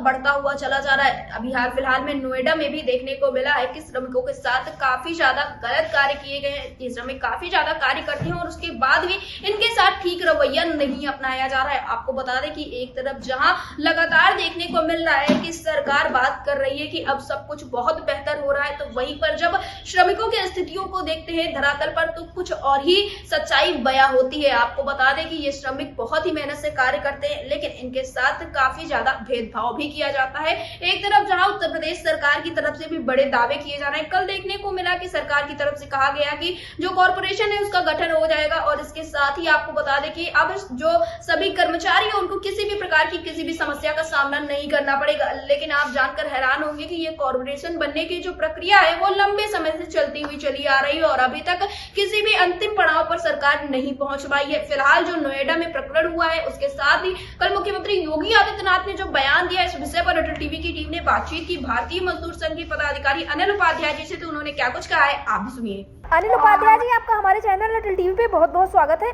बढ़ता हुआ चला जा रहा है। अभी हाल फिलहाल में नोएडा में भी देखने को मिला है कि श्रमिकों के साथ काफी ज्यादा गलत कार्य किए गए हैं। ये श्रमिक काफी ज्यादा कार्य करते हैं और उसके बाद भी इनके साथ ठीक रवैया नहीं अपनाया जा रहा है। आपको बता दें कि एक तरफ जहां लगातार देखने को मिल रहा है कि सरकार बात कर रही है कि अब सब कुछ बहुत बेहतर हो रहा है, तो वहीं पर जब श्रमिकों की स्थितियों को देखते हैं धरातल पर तो कुछ और ही सच्चाई बयां होती है। आपको बता दें कि ये श्रमिक बहुत ही मेहनत से कार्य करते हैं, लेकिन इनके साथ काफी ज्यादा भेदभाव भी किया जाता है। एक तरफ जहां उत्तर प्रदेश सरकार की तरफ से भी बड़े दावे किए जा रहे हैं, कल देखने को मिला कि सरकार की तरफ से कहा गया कि जो कॉर्पोरेशन है उसका गठन हो जाएगा और इसके साथ ही आपको बता दें कि अब जो सभी कर्मचारी है उनको किसी भी प्रकार की किसी भी समस्या का सामना नहीं करना पड़ेगा। लेकिन आप जानकर हैरान होंगे कि ये कॉर्पोरेशन बनने की जो प्रक्रिया है वो लंबे समय से चलती हुई चली आ रही है और अभी तक किसी भी अंतिम पड़ाव पर सरकार नहीं पहुंच पाई है। फिलहाल जो नोएडा में प्रकरण हुआ है उसके साथ ही कल मुख्यमंत्री योगी आदित्यनाथ ने जो बयान दिया इस विषय पर अटल टीवी की टीम ने बातचीत की भारतीय मजदूर संघ के पदाधिकारी अनिल उपाध्याय जी से, तो उन्होंने क्या कुछ कहा है आप भी सुनिए। अनिल उपाध्याय जी, आपका हमारे चैनल अटल टीवी पे बहुत बहुत स्वागत है।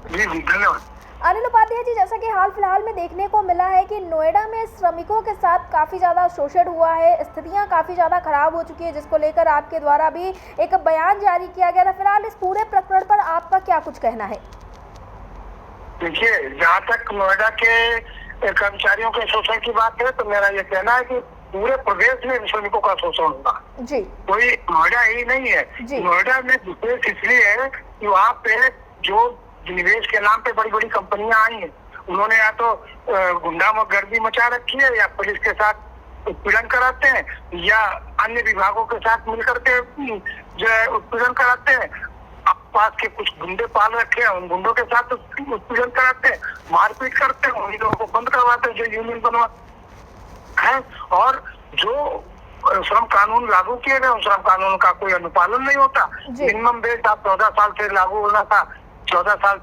जी धन्यवाद। अनिल उपाध्याय जी, जैसा कि हाल फिलहाल में देखने को मिला है कि नोएडा में श्रमिकों के साथ काफ़ी ज़्यादा शोषण हुआ है, स्थितियां काफ़ी ज़्यादा खराब हो चुकी है, जिसको लेकर आपके द्वारा भी एक बयान जारी किया गया था। फिलहाल इस पूरे प्रकरण पर आपका क्या कुछ कहना है? देखिए, जहाँ तक नोएडा के कर्मचारियों के शोषण की बात है तो मेरा ये कहना है कि पूरे प्रदेश में श्रमिकों का शोषण होगा जी, कोई नोएडा ही नहीं है। नोएडा में विशेष इसलिए है कि वहाँ पे जो निवेश के नाम पे बड़ी बड़ी कंपनियां आई हैं, उन्होंने या तो गुंडागर्दी मचा रखी है या पुलिस के साथ उत्पीड़न कराते हैं या अन्य विभागों के साथ मिलकर के जो है उत्पीड़न कराते हैं। पास के कुछ गुंडे पाल रखे हैं, उन गुंडों के साथ उत्पीड़न कराते हैं, मारपीट करते हैं, उन्हीं लोगों को बंद करवाते हैं जो यूनियन बनवा है। और जो श्रम कानून लागू किए गए उन श्रम कानून का कोई अनुपालन नहीं होता। मिनिमम वेज आप 14 साल से लागू होना था, 14 साल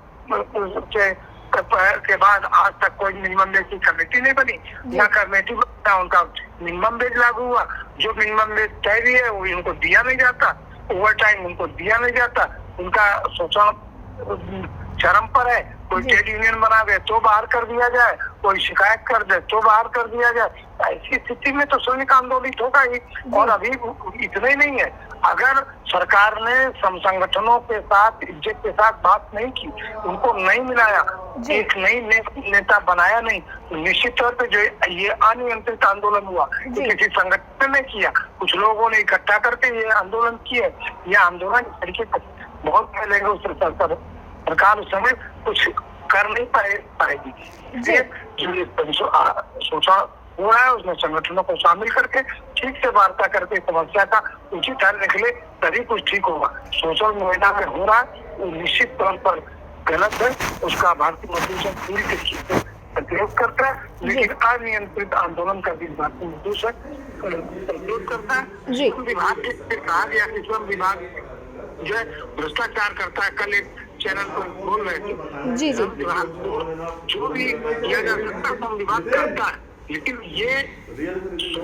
के बाद आज तक कोई मिनिमम वेज की कमेटी नहीं बनी, ना कमेटी बनता, उनका मिनिमम वेज लागू हुआ। जो मिनिमम वेज तय भी है वो उनको दिया नहीं जाता, ओवर टाइम उनको दिया नहीं जाता, उनका शोषण चरम पर है। कोई ट्रेड यूनियन बना दे तो बाहर कर दिया जाए, कोई शिकायत कर दे तो बाहर कर दिया जाए। ऐसी स्थिति में तो श्रमिक आंदोलित होगा ही। और अभी इतना ही नहीं है, अगर सरकार ने संगठनों के साथ इज्जत के साथ बात नहीं की, उनको नहीं मिलाया, एक नई नेता बनाया नहीं, तो निश्चित तौर पे जो ये अनियंत्रित आंदोलन हुआ किसी संगठन ने किया, कुछ लोगों ने इकट्ठा करके ये आंदोलन किया, यह आंदोलन तरीके बहुत पहले उस सरकार उस समय कुछ कर नहीं पाएगी। जो शोषण हो रहा है उसमें संगठनों को शामिल करके ठीक से वार्ता करके समस्या का उचित हल निकले तभी कुछ ठीक होगा। शोषण नोएडा में हो रहा है वो निश्चित तौर पर गलत है, उसका भारतीय मजदूर संघ पूरी तरीके से प्रतिरोध करता है, लेकिन अनियंत्रित आंदोलन का भी भारतीय मजदूर संघ प्रतिरोध करता है। श्रम विभाग के कहा गया कि श्रम विभाग जो है भ्रष्टाचार करता है। कल एक चैनल पर बोल रहे थे श्रम विभाग को जो भी किया जा सकता है श्रम विभाग करता है, लेकिन ये जो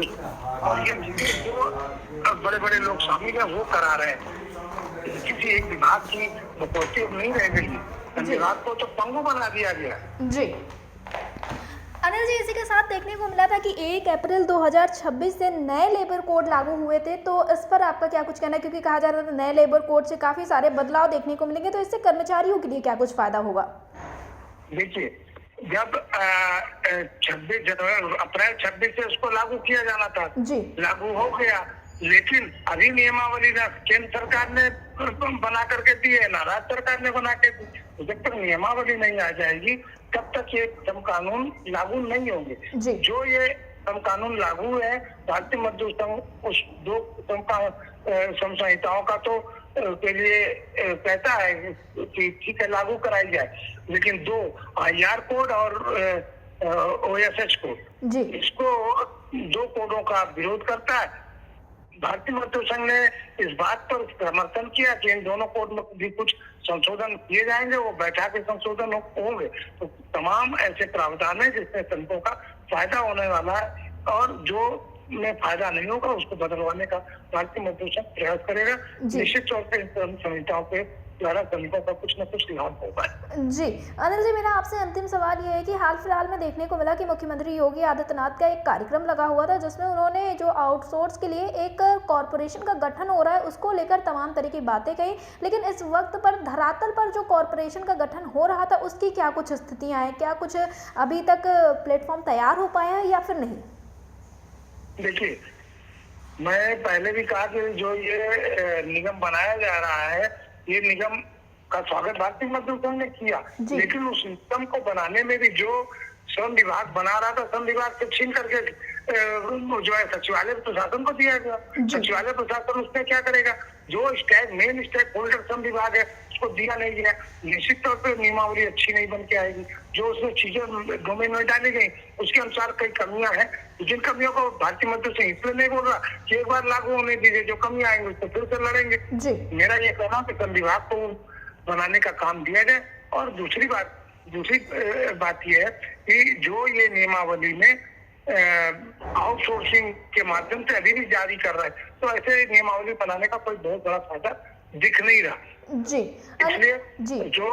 बड़े बड़े लोग शामिल है वो करा रहे हैं। किसी एक विभाग की बकौती नहीं रह गई, विभाग को तो पंगु बना दिया गया जी। अनिल जी, इसी के साथ देखने को मिला था कि 1 अप्रैल 2026 से नए लेबर कोड लागू हुए थे, तो इस पर आपका क्या कुछ कहना है? क्योंकि कहा जा रहा था नए लेबर कोड से काफी सारे बदलाव देखने को मिलेंगे, तो इससे कर्मचारियों के लिए क्या कुछ फायदा होगा? देखिए, जब 26 जनवरी अप्रैल 26 से उसको लागू किया जाना था जी, लागू हो गया, लेकिन अभी नियमावली ना केंद्र सरकार ने बना करके दी है ना राज्य सरकार ने बना के दी। जब तक नियमावली नहीं आ जाएगी तब तक ये श्रम कानून लागू नहीं होंगे। जो ये श्रम कानून लागू है, भारतीय मजदूर संघ उस 2 श्रम संहिताओं का तो के लिए कहता है कि ठीक है लागू कराई जाए, लेकिन 2 IR कोड और OSH कोड, इसको 2 कोडों का विरोध करता है। भारतीय मजदूर संघ ने इस बात पर समर्थन किया कि इन दोनों कोड में भी कुछ संशोधन किए जाएंगे, वो बैठा के संशोधन होंगे। तो तमाम ऐसे प्रावधान है जिसमें श्रमिकों का फायदा होने वाला है और जो में फायदा नहीं होगा उसको बदलवाने का भारतीय मजदूर संघ प्रयास करेगा। निश्चित तौर पर इन संहिताओं पे द्वारा श्रमिकों का कुछ न कुछ लाभ होगा। जी अनिल जी, मेरा आपसे अंतिम सवाल ये है कि हाल फिलहाल में देखने को मिला कि मुख्यमंत्री योगी आदित्यनाथ का एक कार्यक्रम लगा हुआ था जिसमें उन्होंने जो आउटसोर्स के लिए एक कॉरपोरेशन का गठन हो रहा है उसको लेकर तमाम तरह की बातें कही, लेकिन इस वक्त पर धरातल पर जो कॉरपोरेशन का गठन हो रहा था उसकी क्या कुछ स्थितियाँ हैं, क्या कुछ अभी तक प्लेटफॉर्म तैयार हो पाया है या फिर नहीं? देखिए, मैं पहले भी कहा कि जो ये निगम बनाया जा रहा है, ये निगम का स्वागत भारतीय मजदूर संघ ने किया, लेकिन उस निगम को बनाने में भी जो श्रम विभाग बना रहा था, श्रम विभाग से छीन करके जो है सचिवालय प्रशासन को दिया गया। सचिवालय प्रशासन उसमें क्या करेगा? जो मेन स्टेक होल्डर श्रम विभाग है उसको दिया नहीं गया, निश्चित तौर पर नियमावली अच्छी नहीं बन के आएगी। जो उसमें चीजें डोमेन में डाली गई उसके अनुसार कई कमियां हैं, जिन कमियों को भारतीय मजदूर संघ इसलिए नहीं बोल रहा कि एक बार लागू होने दीजिए, जो कमियां आएंगी उसको फिर से लड़ेंगे। मेरा ये कहना है कि श्रम विभाग को बनाने का काम दिया जाए। और दूसरी बात यह है कि जो ये नियमावली में आउटसोर्सिंग के माध्यम से अभी भी जारी कर रहा है, तो ऐसे नियमावली बनाने का कोई बहुत बड़ा फायदा दिख नहीं रहा। जी इसलिए जो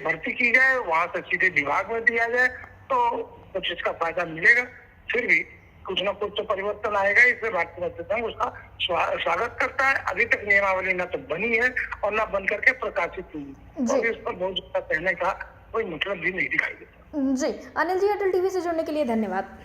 भर्ती की जाए वहां से सीधे विभाग में दिया जाए तो कुछ इसका फायदा मिलेगा। फिर भी कुछ न कुछ तो परिवर्तन आएगा, इसलिए भारतीय मजदूर संघ उसका स्वागत करता है। अभी तक नियमावली न तो बनी है और न बन करके प्रकाशित हुई, और इस पर बहुत ज्यादा कहने का कोई मतलब भी नहीं दिखाई देता। जी अनिल जी, अटल टीवी से जुड़ने के लिए धन्यवाद।